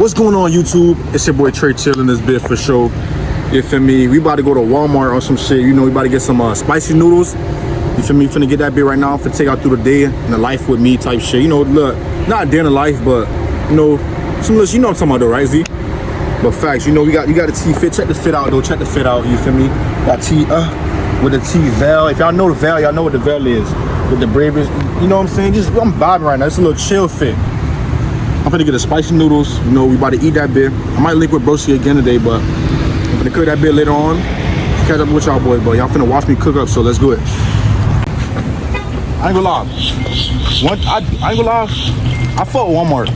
What's going on, YouTube? It's your boy Trey chilling this bit for sure. You feel me? We about to go to Walmart or some shit. You know, we about to get some spicy noodles. You feel me? Finna get that bit right now. Finna take out through the day and the life with me type shit. You know, look, not a day in the life, but you know, some little, you know what I'm talking about though, right, Z? But facts, you know, you got the T fit. Check the fit out though. Check the fit out. You feel me? Got T with the T veil. If y'all know the veil, y'all know what the veil is. With the bravest, you know what I'm saying? Just I'm vibing right now. It's a little chill fit. I'm gonna get the spicy noodles. You know, we about to eat that bit. I might link with Broski again today, but I'm gonna cook that bit later on. Catch up with y'all boys, but y'all finna watch me cook up, so let's do it. I ain't gonna lie. I ain't gonna lie. I fuck with Walmart.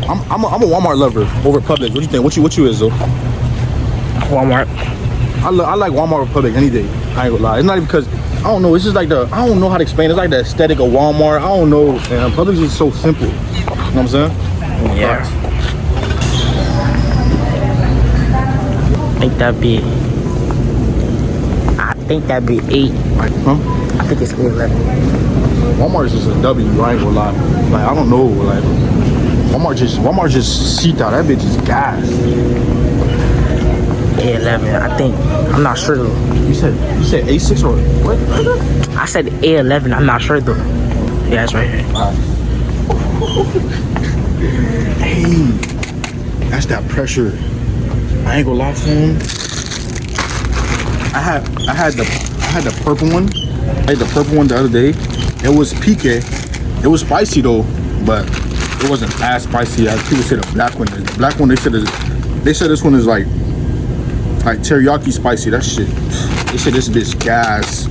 I'm a Walmart lover over Publix. What do you think? What you is though? Walmart. I like Walmart or Publix any day. I ain't gonna lie. It's not even because I don't know. It's just like I don't know how to explain. It's like the aesthetic of Walmart. I don't know. And Publix is so simple. You know what I'm saying? Yeah. I think that be 8. Like, huh? I think it's 11. Walmart is just a W. I ain't gonna lie. Like, I don't know. Like, Walmart just seat out. That bitch is gas. 11. I think. I'm not sure though. You said A6 or what? I said A11. I'm not sure though. Yeah, it's right here. Hey, that's that pressure. I ain't gonna lie, fam. I had the purple one. I had the purple one the other day. It was pique. It was spicy though, but it wasn't as spicy as people say the black one is. The black one they said this one is like teriyaki spicy. That shit. They said this bitch gas.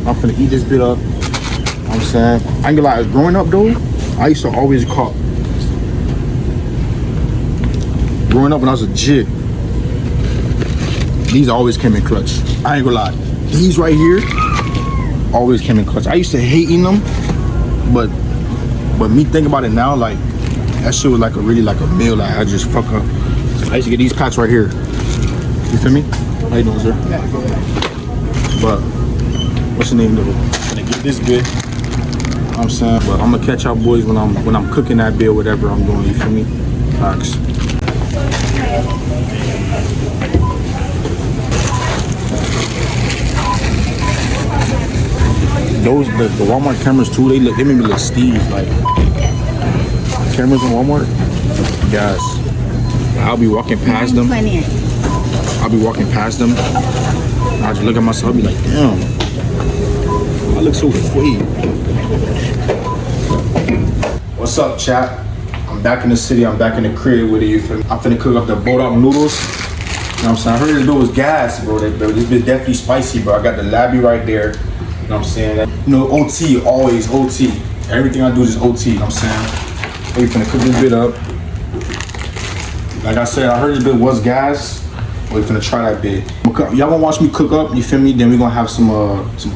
I'm finna eat this bit up. You know what I'm saying? I ain't gonna lie, growing up though, I used to always call. Growing up when I was a jit, these always came in clutch. I ain't gonna lie. These right here always came in clutch. I used to hate eating them, but me thinking about it now, like that shit was like a meal. Like I just fuck up. I used to get these packs right here. You feel me? How you doing, sir? But what's the name though? I'm gonna get this bit. You know what I'm saying, but I'm gonna catch y'all boys when I'm cooking that bit, whatever I'm doing. You feel me? Facts. The Walmart cameras too, they make me look Steve. Like cameras in Walmart, guys. I'll be walking past them. I'll just look at myself, I'll be like, damn, I look so sweet. What's up, chat? I'm back in the city. I'm back in the crib with you. I'm finna cook up the boiled noodles. You know what I'm saying? I heard this dude was gas, bro. This bitch definitely spicy, bro. I got the labby right there. You know what I'm saying? You know, OT, always OT. Everything I do is OT, you know what I'm saying? We finna cook this bit up. Like I said, I heard this bit was gas. We finna try that bit. Y'all gonna watch me cook up, you feel me? Then we gonna have some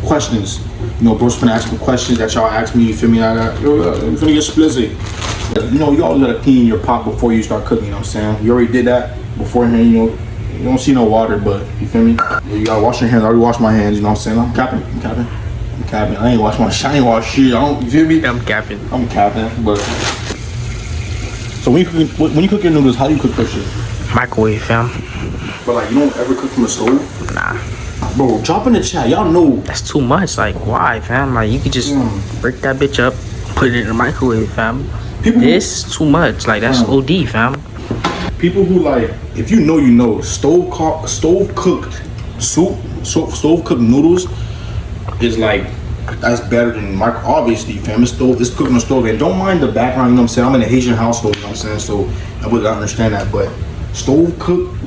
questions. You know, bro's finna ask some questions that y'all ask me, you feel me? I'm finna get splizzy. You know, you always gotta clean your pot before you start cooking, you know what I'm saying? You already did that beforehand, you know. You don't see no water, but you feel me? You gotta wash your hands. I already washed my hands, you know what I'm saying? I'm capping. I ain't wash my shit. I ain't wash shit. You feel me? I'm capping. But so when you cook your noodles, how do you cook that shit? Microwave, fam. But like, you don't ever cook from the stove? Nah. Bro, drop in the chat. Y'all know. That's too much. Like, why, fam? Like, you could just break that bitch up, put it in the microwave, fam. This too much. Like, that's OD, fam. People who like, if you know, stove cooked soup, stove cooked noodles is like, that's better than micro. Obviously, fam, it's cooked on the stove. And don't mind the background, you know what I'm saying? I'm in a Haitian household, you know what I'm saying? So I would understand that. But stove cooked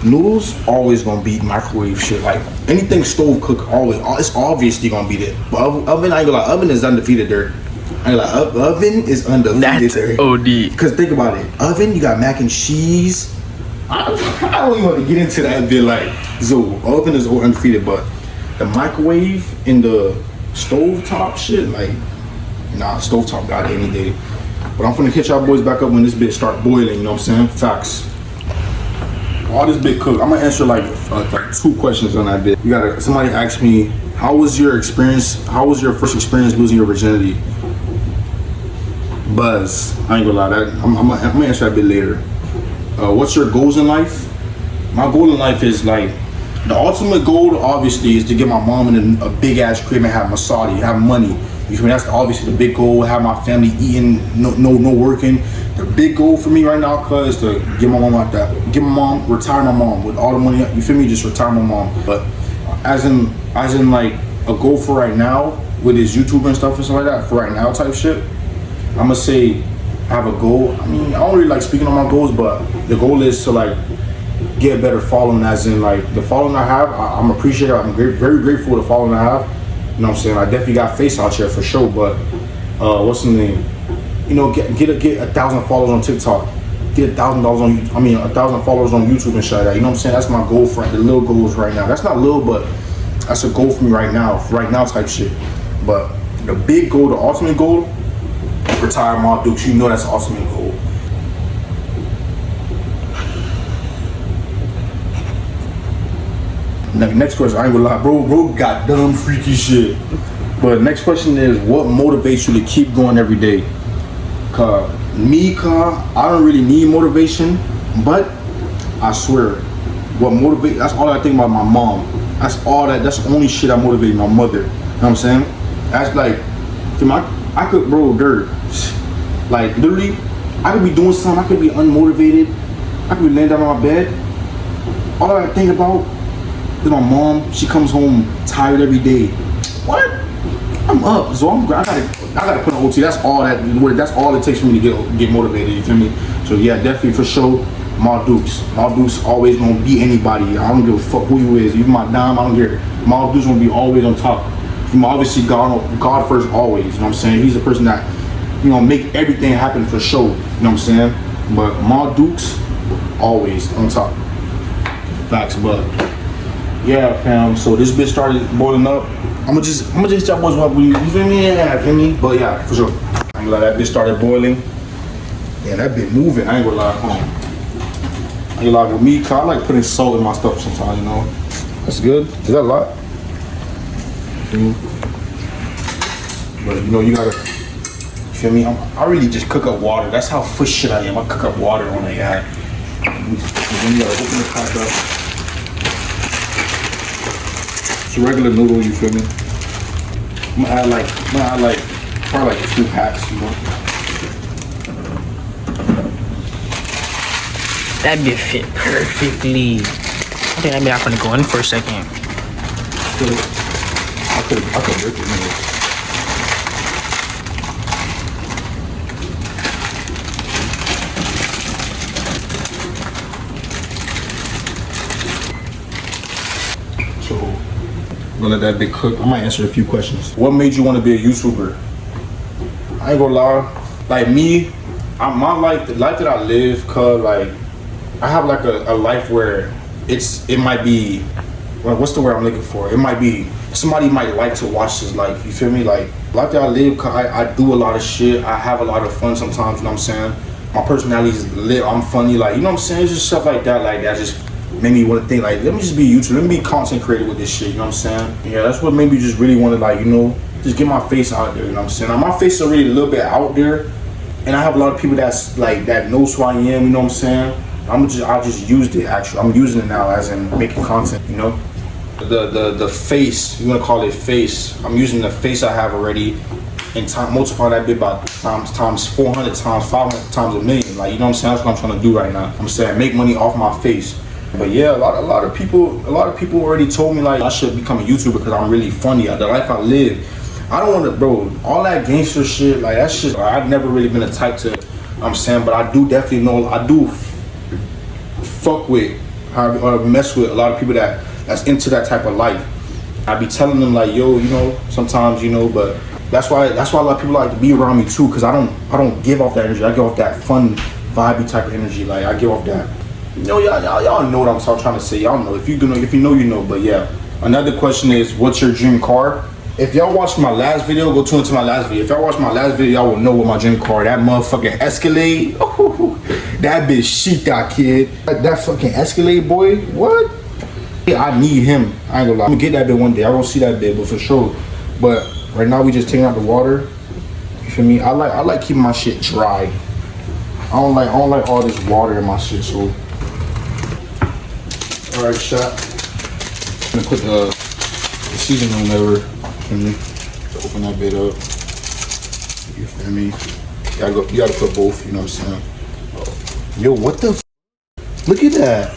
noodles always gonna beat microwave shit. Like anything stove cooked, always, it's obviously gonna beat it. But oven, I ain't gonna lie, oven is undefeated there. I ain't like oven is undefeated. That's OD. Cause think about it, oven, you got mac and cheese. I don't even want to get into that bit. Like, so oven is undefeated, but the microwave and the stovetop shit, like, nah, stovetop got it any day. But I'm finna catch y'all boys back up when this bit start boiling. You know what I'm saying? Facts. All this bit cook. I'm gonna answer like 2 questions on that bit. Somebody asked me, how was your experience? How was your first experience losing your virginity? Buzz. I ain't gonna lie, I'm gonna answer that bit later. What's your goals in life? My goal in life is like, the ultimate goal obviously is to get my mom in a big ass crib and have Masadi, have money. You feel me? That's obviously the big goal. Have my family eating, no working. The big goal for me right now, cuz, is to get my mom like that. Retire my mom with all the money. You feel me? Just retire my mom. But as in like a goal for right now with this YouTube and stuff and stuff like that, for right now type shit, I'ma say have a goal. I mean, I don't really like speaking on my goals, but the goal is to like get a better following, as in like the following I have, I'm appreciative. I'm very grateful for the following I have. You know what I'm saying? I definitely got face out here for sure, but what's the name? You know, get 1,000 followers on TikTok, get $1,000 on, 1,000 followers on YouTube and shit like that. You know what I'm saying? That's my goal for the little goals right now. That's not little, but that's a goal for me right now type shit. But the big goal, the ultimate goal, retire my Dukes. You know that's the ultimate goal. Next question, I ain't gonna lie, bro got dumb freaky shit. But next question is, what motivates you to keep going every day? I don't really need motivation, but I swear, what motivates, that's all I think about my mom. That's the only shit I motivate my mother. You know what I'm saying? That's like, I could, like literally, I could be doing something, I could be unmotivated, I could be laying down on my bed. All I think about is my mom. She comes home tired every day. What? I'm up, so I gotta put on OT. That's all it takes for me to get motivated. You feel me? So yeah, definitely for sure. My Dukes always gonna beat anybody. I don't give a fuck who you is. Even my dime, I don't care. My Dukes gonna be always on top. Obviously God first always. You know what I'm saying? He's the person that, you know, make everything happen for sure. You know what I'm saying? But my Dukes always on top. Facts, but yeah, fam. So this bitch started boiling up. I'ma just y'all boys up with you. You feel me? Yeah, feel me? But yeah, for sure. I ain't gonna lie, that bitch started boiling. Yeah, that bitch moving. I ain't gonna lie. I ain't gonna lie with me, cause I like putting salt in my stuff sometimes, you know. That's good. Is that a lot? But you know, you gotta, you feel me? I really just cook up water. That's how fish shit I am. I cook up water on the guy. Then you gotta open the pot up. It's a regular noodle, you feel me? I'm gonna add like probably like 2 packs, you know. That bit fit perfectly. I think that bit I'm gonna go in for a second. I could break it, man. So, I'm gonna let that bit cook. I might answer a few questions. What made you want to be a YouTuber? I ain't gonna lie. Like me, my life, the life that I live, cause like I have like a life where it might be, well, what's the word I'm looking for? It might be, somebody might like to watch this life, you feel me? Like, life that I live, I do a lot of shit, I have a lot of fun sometimes, you know what I'm saying? My personality is lit, I'm funny, like, you know what I'm saying? It's just stuff like that just made me want to think, like, let me just be a YouTuber, let me be content creator with this shit, you know what I'm saying? Yeah, that's what made me just really want to, like, you know, just get my face out there, you know what I'm saying? Now, my face is already a little bit out there, and I have a lot of people that's, like, that knows who I am, you know what I'm saying? I just used it, actually. I'm using it now as in making content, you know? The face, you wanna call it face. I'm using the face I have already and multiply that bit by times 400, times 500, times a million. Like, you know what I'm saying? That's what I'm trying to do right now. I'm saying make money off my face. But yeah, a lot of people already told me like I should become a YouTuber because I'm really funny. The life I live. I don't wanna, bro, all that gangster shit, like that shit, I've never really been a type to, I'm saying, but I do definitely know, I do fuck with or mess with a lot of people that's into that type of life. I be telling them like, yo, you know, sometimes, you know, but that's why a lot of people like to be around me too, because I don't give off that energy. I give off that fun, vibey type of energy. Like I give off that, you know, y'all know what I'm trying to say. Y'all know, if you know, you know. But yeah, another question is, what's your dream car? If y'all watched my last video, go tune into my last video. If y'all watched my last video, y'all will know what my dream car. That motherfucking Escalade. Oh, that bitch shit that kid. That fucking Escalade, boy. What? Yeah, I need him. I ain't gonna lie. I'm gonna get that bit one day. I won't see that bit, but for sure. But right now we just taking out the water. You feel me? I like keeping my shit dry. I don't like all this water in my shit. So, all right, shot. I'm gonna put the seasoning over. Open that bit up. You feel me? You gotta put both. You know what I'm saying? Yo, what the? Look at that.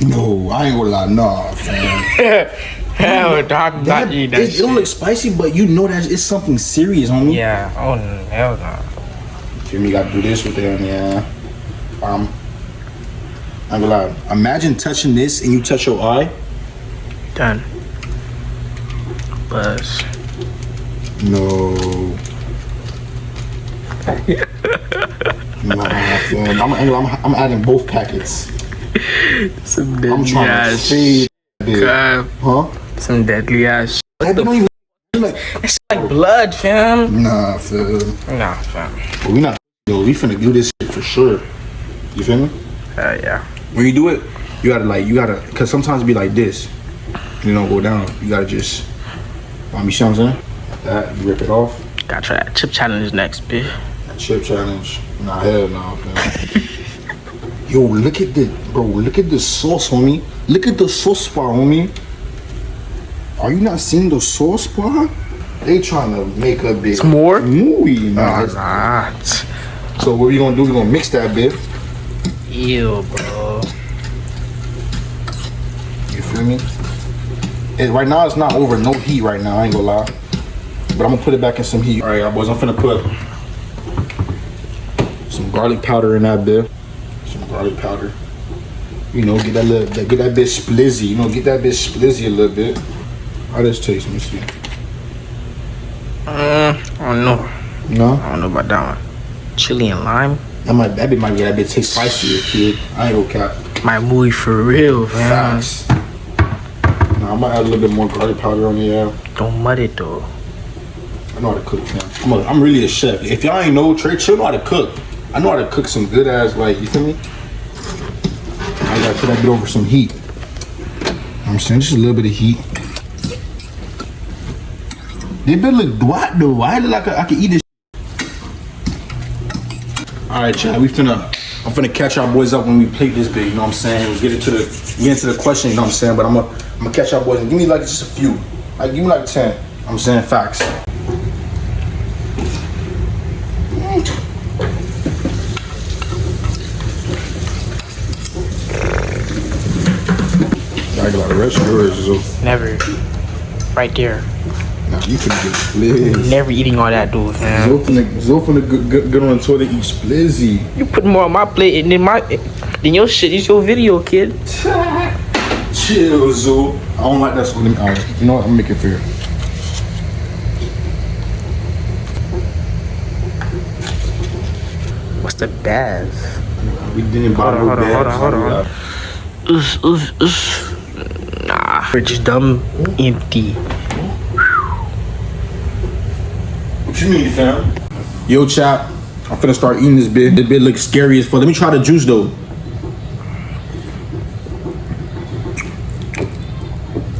No, I ain't gonna lie. Nah, fam. Hell, dog, not eat that It shit. don't look spicy, but you know that it's something serious, homie. Yeah. Oh hell no. Feel me? Gotta do this with them, yeah. I'm gonna lie. Imagine touching this and you touch your eye. Done. Buzz. No. Nah, fam. I'm adding both packets. Some I'm deadly trying to ass. fade it. Huh? Some deadly ass. That don't even like. It's like blood, fam. Nah, fam. Nah, fam. But we not. Yo, we finna do this shit for sure. You feel me? Yeah. When you do it, you gotta, cause sometimes it be like this. You don't go down. You gotta just. You see what I'm saying? That you rip it off. Gotta try that chip challenge next, bitch. Chip challenge. Nah, hell no, man. Yo, look at the sauce, homie. Look at the sauce bar, homie. Are you not seeing the sauce bar? They trying to make a big more movie. Nah. So what we gonna do? We gonna mix that bit. Ew, bro. You feel me? Right now it's not over no heat right now. I ain't gonna lie. But I'm gonna put it back in some heat. All right, y'all boys. I'm finna put some garlic powder in that bit. Some garlic powder. You know, get that bit splizzy. You know, get that bit splizzy a little bit. How does this taste? Let me see. I don't know. No? I don't know about that one. Chili and lime. That bit might get that bit taste spicier, kid. I ain't gonna cap. My movie for real, man. Facts. Nah, I might add a little bit more garlic powder on here. Don't mud it though. I know how to cook, fam. I'm really a chef. If y'all ain't know, Trey Chill know how to cook. I know how to cook some good ass, like, you feel me? I gotta put that bit over some heat. You know what I'm saying? Just a little bit of heat. This bit look what though? Why look like I can eat this? Alright, Chad, I'm finna catch our boys up when we plate this bit, you know what I'm saying? We get into the question, you know what I'm saying? But I'm gonna catch our boys and give me like just a few. Like give me like 10. You know what I'm saying? Facts. I got a lot of rest yours, Never. Right there. Nah, you finna get splizzy. Never eating all that, dude, fam. Zo finna get on the toilet eat splizzy. You put more on my plate than your shit. It's your video, kid. Chill, Zo. I don't like that sort of. Alright, you know what? I'm making fair. What's the bath? We didn't buy no bags. Hold on. Nah, we're just dumb empty. What you mean, fam? Yo, chap. I'm finna start eating this bit. This bit looks scary as fuck. Let me try the juice though.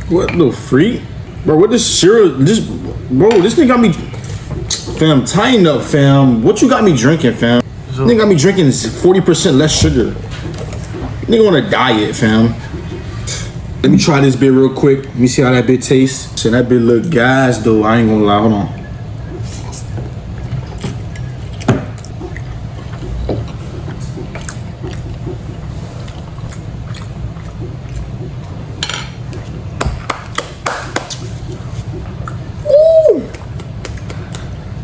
What little freak? Bro, what this cereal? This nigga got me. Fam, tighten up, fam. What you got me drinking, fam? Nigga got me drinking 40% less sugar. Nigga on a diet, fam. Let me try this bit real quick. Let me see how that bit tastes. So that bit look gas though. I ain't gonna lie. Hold on. Ooh.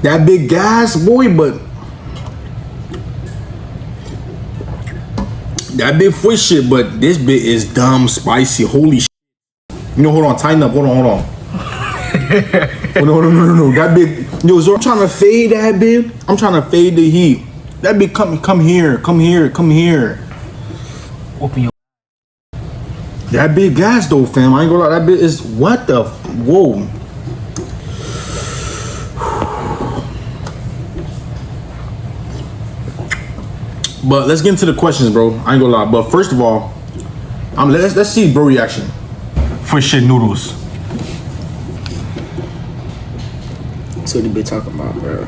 That big gas, boy, but that bit for shit, but this bit is dumb spicy. Holy shit. You know, hold on, tighten up. Hold on. No. That bit, yo, so I'm trying to fade that bit. I'm trying to fade the heat. That bit, come here. Open your. That big gas though, fam. I ain't gonna lie. That bit is what the whoa. But let's get into the questions, bro. I ain't gonna lie. But first of all, let's see bro reaction. For shit noodles. That's what they be talking about, bro.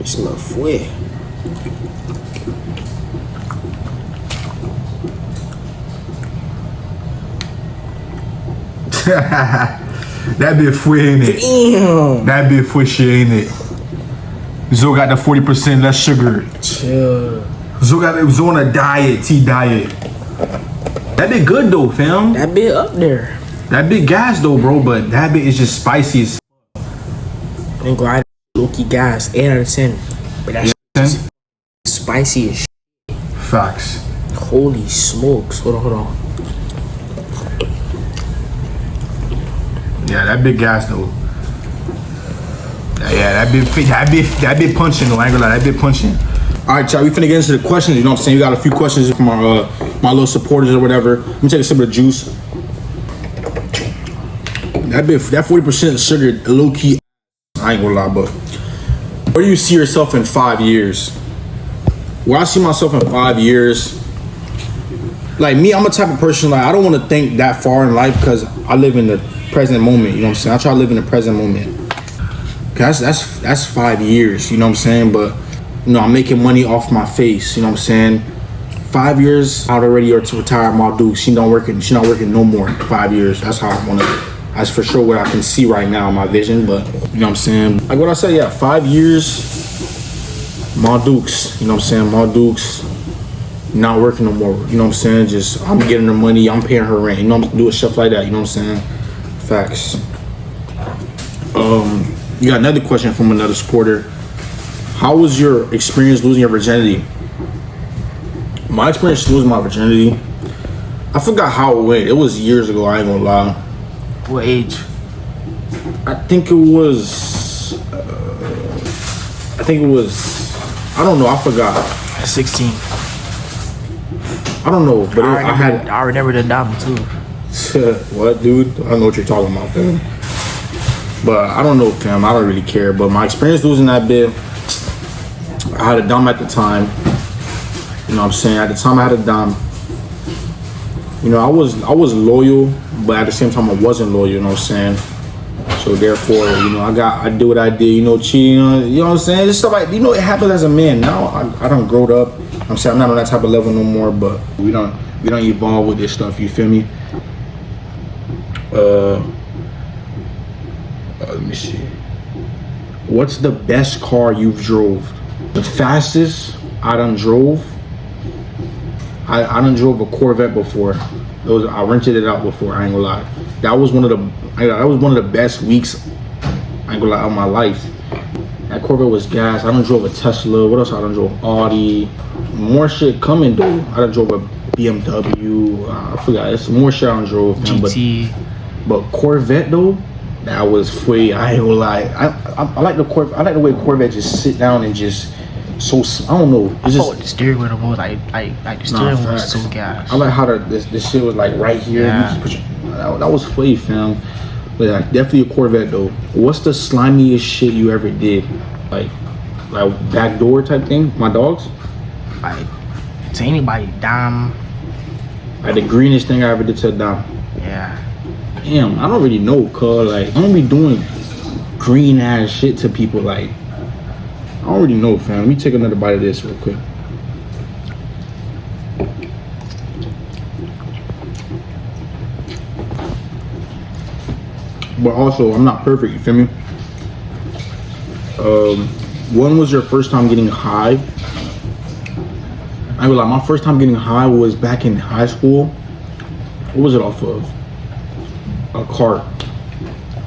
It smell fue. That bit fue, ain't it? Damn. That bit fue shit, ain't it? Zo got the 40% less sugar. Chill. Zo on a diet, tea diet. That bit good though, fam. That bit up there. That bit gas though, bro, but that bit is just spicy as Ain't glad low-key gas. 8 out of 10. But that's spicy as shit. facts. Holy smokes. Hold on. Yeah, that bit gas though. Yeah, that bit punching though. I ain't gonna lie, that bit punching. All right, y'all, we finna get into the questions. You know what I'm saying? We got a few questions from our my little supporters or whatever. Let me take a sip of the juice. That 40% sugar, low key. I ain't gonna lie, but where do you see yourself in 5 years? Where I see myself in 5 years, like me, I'm a type of person like I don't want to think that far in life because I live in the present moment. You know what I'm saying? I try to live in the present moment. That's 5 years. You know what I'm saying? But you know, I'm making money off my face. You know what I'm saying? 5 years out already or to retire my dude. She not working no more. 5 years. That's how I wanna. That's for sure what I can see right now in my vision. But you know what I'm saying? Like what I say, yeah, 5 years. My Dukes, you know what I'm saying? My Dukes not working no more. You know what I'm saying? Just I'm getting her money, I'm paying her rent. You know, I'm doing stuff like that. You know what I'm saying? Facts. You got another question from another supporter. How was your experience losing your virginity? My experience losing my virginity, I forgot how it went. It was years ago, I ain't gonna lie. What age? I think it was, I don't know, I forgot. 16. I don't know, but I remember the dom too. What, dude? I don't know what you're talking about, fam. But I don't know, fam. I don't really care. But my experience losing that bit, I had a dom at the time. You know what I'm saying? At the time, I had a dom. You know, I was loyal, but at the same time, I wasn't loyal. You know what I'm saying? So therefore, you know, I did what I did. You know, cheating. You know what I'm saying? Just stuff like, you know, it happens as a man. Now I don't grow up. I'm saying I'm not on that type of level no more. But we don't evolve with this stuff. You feel me? Let me see. What's the best car you've drove? The fastest I done drove. I done drove a Corvette before. I rented it out before. I ain't gonna lie. That was one of the best weeks. I ain't gonna lie, of my life. That Corvette was gas. I done drove a Tesla. What else? I done drove Audi. More shit coming though. I done drove a BMW. I forgot. It's more shit I done drove. GT. But Corvette though, that was free. I ain't gonna lie. I like the Corvette. I like the way Corvette just sit down and just so I don't know. It's just the steering wheel was like the steering wheel was so gas. I like how this shit was like right here. Yeah. You just put that was free, fam. But like, definitely a Corvette though. What's the slimiest shit you ever did? Like backdoor type thing? My dogs? Like to anybody, dom. Like the greenest thing I ever did to a dom. Yeah. Damn, I don't really know, cuz like I don't be doing green ass shit to people. Like I don't really know, fam. Let me take another bite of this real quick. But also, I'm not perfect, you feel me? When was your first time getting high? I was like, my first time getting high was back in high school. What was it off of? A cart.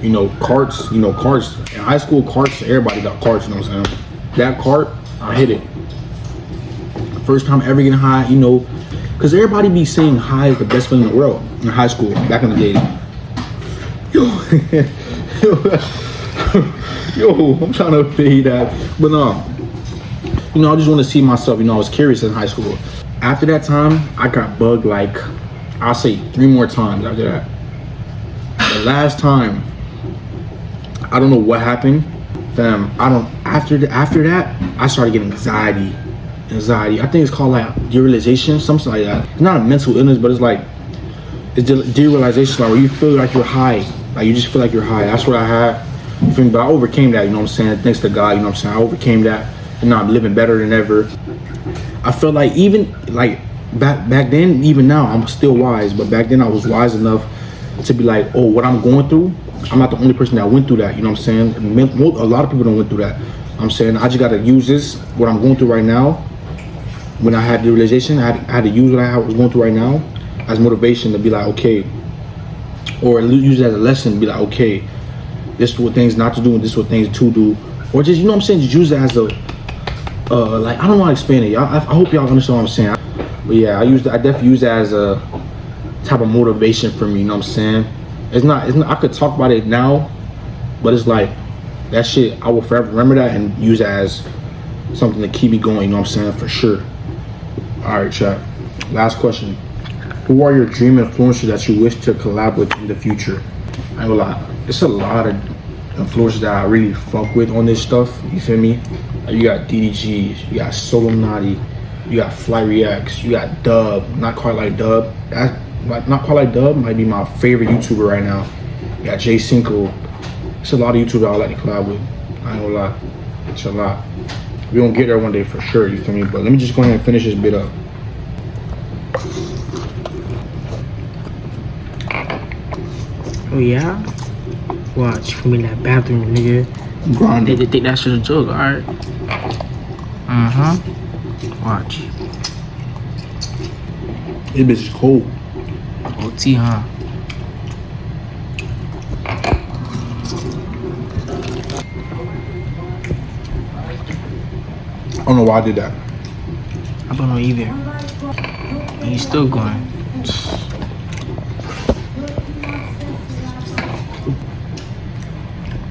You know, carts. In high school, carts, everybody got carts, you know what I'm saying? That cart, I hit it. First time ever getting high, you know, because everybody be saying high is the best feeling in the world in high school, back in the day. Yo, I'm trying to fade that. But no, you know, I just want to see myself, you know, I was curious in high school. After that time, I got bugged like, I'll say 3 more times after that. The last time, I don't know what happened, fam. After that, I started getting anxiety. I think it's called like derealization, something like that. It's not a mental illness, but it's like, it's derealization, like where you feel like you're high. Like you just feel like you're high. That's what I had. You feel me? But I overcame that, you know what I'm saying? Thanks to God, you know what I'm saying? I overcame that. You know, I'm living better than ever. I feel like even like back then, even now, I'm still wise. But back then, I was wise enough to be like, oh, what I'm going through, I'm not the only person that went through that. You know what I'm saying? A lot of people don't went through that. I'm saying I just gotta use this, what I'm going through right now. When I had the realization, I had to use what I was going through right now as motivation to be like, okay, or use it as a lesson, be like, okay, this is what things not to do and this is what things to do, or just, you know what I'm saying, just use it as a like, I don't know how to explain it. Y'all, I hope y'all understand what I'm saying. But yeah, I definitely use it as a type of motivation for me. You know what I'm saying? It's not. I could talk about it now, but it's like that shit. I will forever remember that and use it as something to keep me going. You know what I'm saying? For sure. All right, chat. Last question. Who are your dream influencers that you wish to collab with in the future? I ain't gonna lie. It's a lot of influencers that I really fuck with on this stuff. You feel me? Like, you got DDGs, you got Solomnati, you got Fly Reacts, you got Dub. Not quite like Dub. That not quite like Dub might be my favorite YouTuber right now. You got J Cinco. It's a lot of YouTubers I like to collab with. I ain't gonna lie. It's a lot. We gonna get there one day for sure, you feel me? But let me just go ahead and finish this bit up. Oh yeah? Watch, come in that bathroom, nigga. Grinding. They think that shit a joke, alright? Watch. This bitch is cold. OT, huh? I don't know why I did that. I don't know either. And he's still going.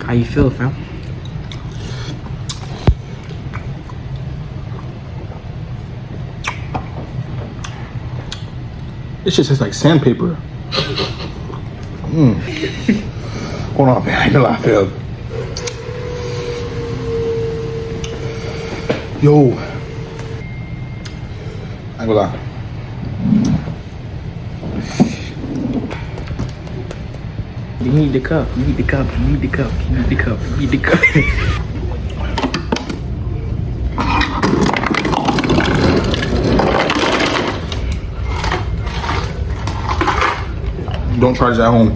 How you feel, fam? This shit tastes like sandpaper. Hold on, man. I know I failed. Yo. I ain't gonna lie. You need the cup. You need the cup. You need the cup. You need the cup. You need the cup. Don't try this at home.